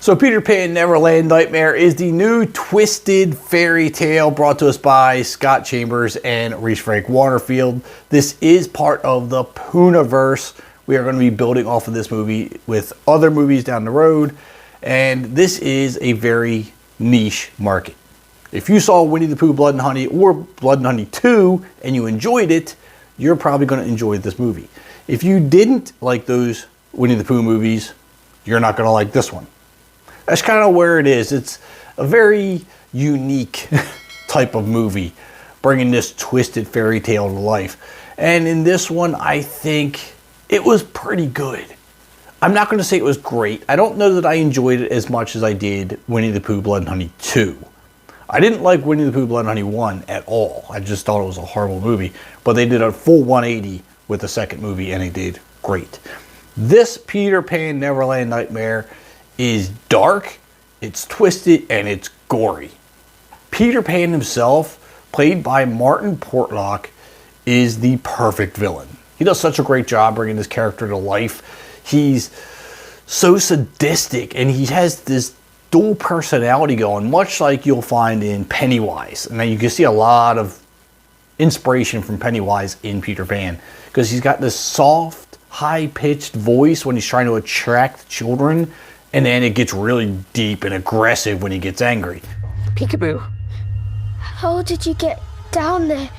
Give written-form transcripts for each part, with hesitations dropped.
So Peter Pan Neverland Nightmare is the new twisted fairy tale brought to us by Scott Chambers and Rhys-Frake Waterfield. This is part of the Poohniverse. We are going to be building off of this movie with other movies down the road. And this is a very niche market. If you saw Winnie the Pooh, Blood and Honey or Blood and Honey 2 and you enjoyed it, you're probably going to enjoy this movie. If you didn't like those Winnie the Pooh movies, you're not going to like this one. That's kind of where it is. It's a very unique type of movie, bringing this twisted fairy tale to life. And in this one, I think it was pretty good. I'm not going to say it was great. I don't know that I enjoyed it as much as I did Winnie the Pooh, Blood and Honey 2. I didn't like Winnie the Pooh, Blood and Honey 1 at all. I just thought it was a horrible movie. But they did a full 180 with the second movie, and they did great. This Peter Pan Neverland Nightmare is dark, it's twisted, and it's gory. Peter Pan himself, played by Martin Portlock, is the perfect villain. He does such a great job bringing this character to life. He's so sadistic, and he has this dual personality going, much like you'll find in Pennywise. And then you can see a lot of inspiration from Pennywise in Peter Pan, because he's got this soft, high-pitched voice when he's trying to attract children, and then it gets really deep and aggressive when he gets angry. Peekaboo. How did you get down there?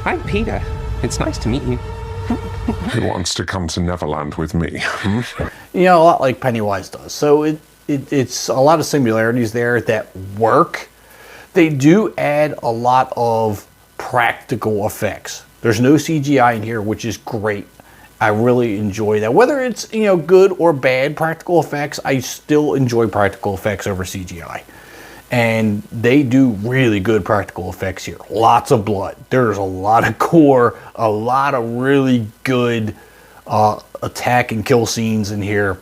I'm Peter. It's nice to meet you. Who wants to come to Neverland with me? You know, a lot like Pennywise does. So it's a lot of similarities there that work. They do add a lot of practical effects. There's no CGI in here, which is great. I really enjoy that. Whether it's, you know, good or bad practical effects, I still enjoy practical effects over CGI. And they do really good practical effects here. Lots of blood. There's a lot of gore, a lot of really good attack and kill scenes in here.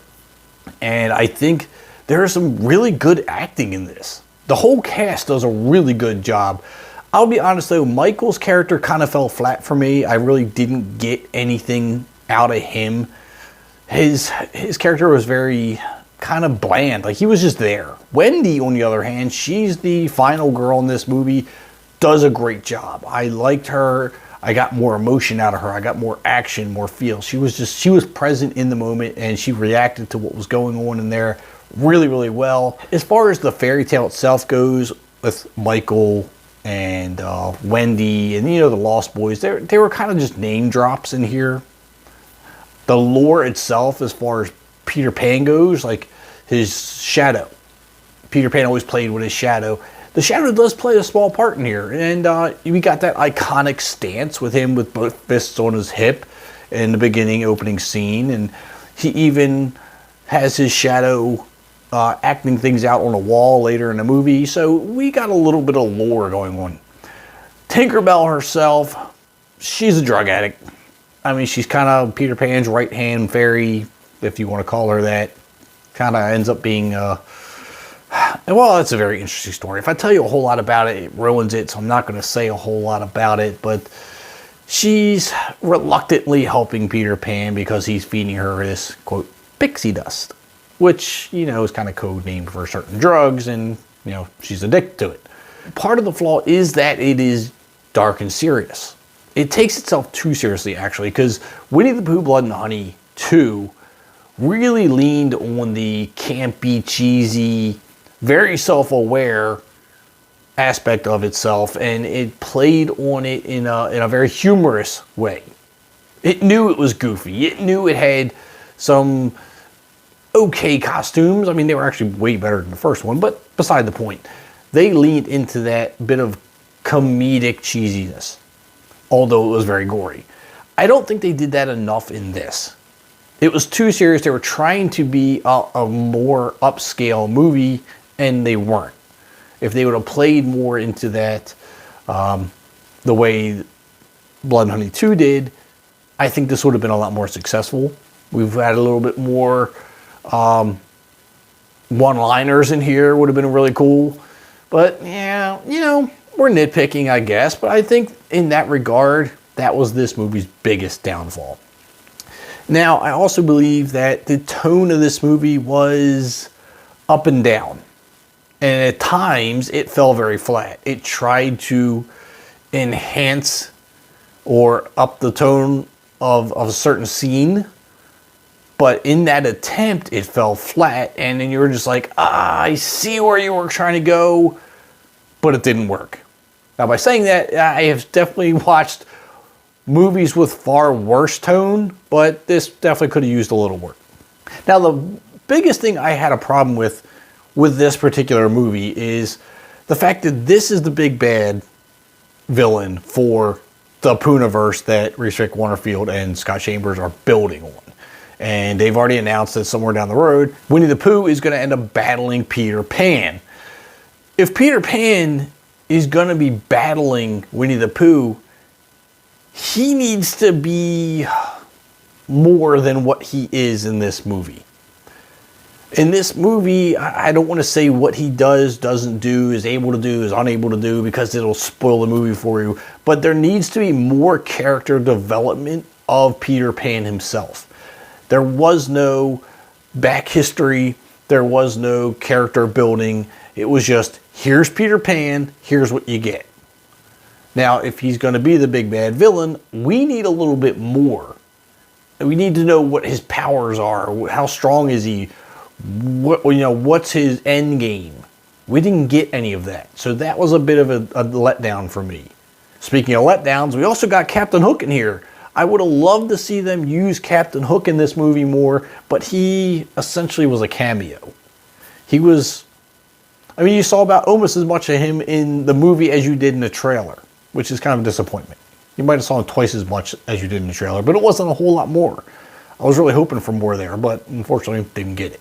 And I think there's some really good acting in this. The whole cast does a really good job. I'll be honest though, Michael's character kind of fell flat for me. I really didn't get anything out of him. His character was very kind of bland, like he was just there. Wendy, on the other hand, she's the final girl in this movie, does a great job. I liked her. I got more emotion out of her. I got more action, more feel. She was present in the moment, and she reacted to what was going on in there really, really well. As far as the fairy tale itself goes, with Michael and Wendy and, you know, the Lost Boys, they were kind of just name drops in here. The lore itself, as far as Peter Pan goes, like his shadow. Peter Pan always played with his shadow. The shadow does play a small part in here. And we got that iconic stance with him with both fists on his hip in the beginning opening scene. And he even has his shadow acting things out on a wall later in the movie. So we got a little bit of lore going on. Tinkerbell herself, she's a drug addict. I mean, she's kind of Peter Pan's right-hand fairy, if you want to call her that. Kind of ends up being, well, that's a very interesting story. If I tell you a whole lot about it, it ruins it, so I'm not going to say a whole lot about it. But she's reluctantly helping Peter Pan because he's feeding her this, quote, pixie dust, which, you know, is kind of code name for certain drugs, and, you know, she's addicted to it. Part of the flaw is that it is dark and serious. It takes itself too seriously, actually, because Winnie the Pooh, Blood and Honey 2 really leaned on the campy, cheesy, very self-aware aspect of itself, and it played on it in a very humorous way. It knew it was goofy. It knew it had some okay costumes. I mean, they were actually way better than the first one, but beside the point. They leaned into that bit of comedic cheesiness, although it was very gory. I don't think they did that enough in this. It was too serious. They were trying to be a more upscale movie, and they weren't. If they would have played more into that the way Blood and Honey 2 did, I think this would have been a lot more successful. We've had a little bit more one-liners in here, would have been really cool. But yeah, you know, we're nitpicking, I guess. But I think in that regard, that was this movie's biggest downfall. Now, I also believe that the tone of this movie was up and down. And at times, it fell very flat. It tried to enhance or up the tone of a certain scene. But in that attempt, it fell flat. And then you were just like, I see where you were trying to go. But it didn't work. Now, by saying that, I have definitely watched movies with far worse tone, but this definitely could have used a little work. Now, the biggest thing I had a problem with this particular movie is the fact that this is the big bad villain for the Poohniverse that Rhys-Frake, Waterfield, and Scott Chambers are building on. And they've already announced that somewhere down the road, Winnie the Pooh is going to end up battling Peter Pan. If Peter Pan is going to be battling Winnie the Pooh, he needs to be more than what he is in this movie. In this movie, I don't want to say what he does, doesn't do, is able to do, is unable to do, because it'll spoil the movie for you. But there needs to be more character development of Peter Pan himself. There was no back history. There was no character building. It was just, here's Peter Pan, here's what you get. Now, if he's going to be the big bad villain, we need a little bit more. We need to know what his powers are. How strong is he? What's his end game? We didn't get any of that. So that was a bit of a letdown for me. Speaking of letdowns, we also got Captain Hook in here. I would have loved to see them use Captain Hook in this movie more, but he essentially was a cameo. He was, you saw about almost as much of him in the movie as you did in the trailer, which is kind of a disappointment. You might have saw him twice as much as you did in the trailer, but it wasn't a whole lot more. I was really hoping for more there, but unfortunately didn't get it.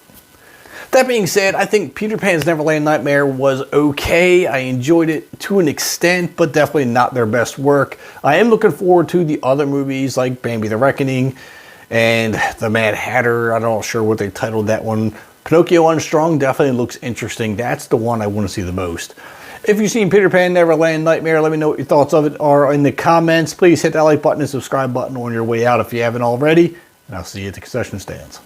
That being said, I think Peter Pan's Neverland Nightmare was okay. I enjoyed it to an extent, but definitely not their best work. I am looking forward to the other movies like Bambi the Reckoning and The Mad Hatter. I'm not sure what they titled that one. Pinocchio Unstrung definitely looks interesting. That's the one I want to see the most. If you've seen Peter Pan Neverland Nightmare, let me know what your thoughts of it are in the comments. Please hit that like button and subscribe button on your way out if you haven't already. And I'll see you at the concession stands.